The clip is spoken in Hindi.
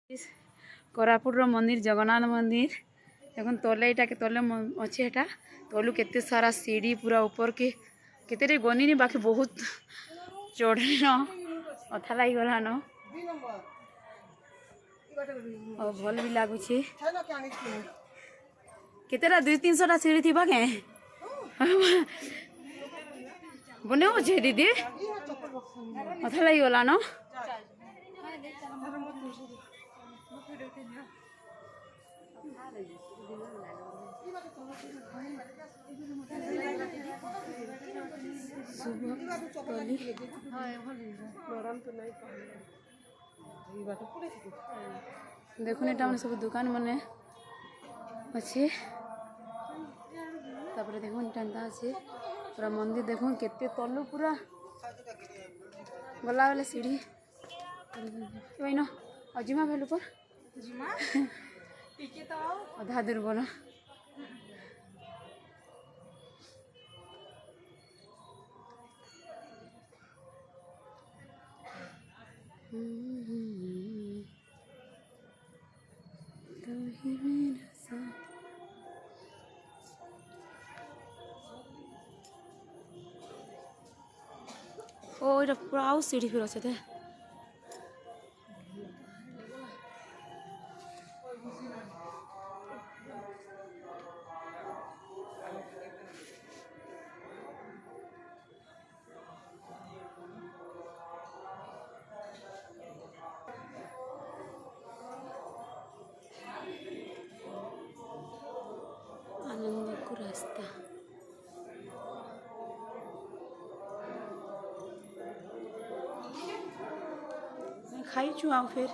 कोरापुट मंदिर जगन्नाथ मंदिर देखो तले यहाँ के तले अच्छे एटा तलू केते सारा सीढ़ी पूरा ऊपर के केते गनी नहीं बाकी बहुत चढ़ी न अथा लगी गलान और भल भी लगुच केतेटा 200-300 सीढ़ी थी के बने अच्छे दीदी अथा लगी गलान देखुन एटा सब दुकान मने अच्छे तापर देखुन टांता अच्छे पूरा मंदिर देखुन केते तलु पूरा गला वाले सीढ़ी वही न अजिमा भेलु पर अधा दुर्बल ओ इटा पूरा आउ सीढ़ी फिर अच्छे थे आनंद को रास्ता खाई छु आओ फिर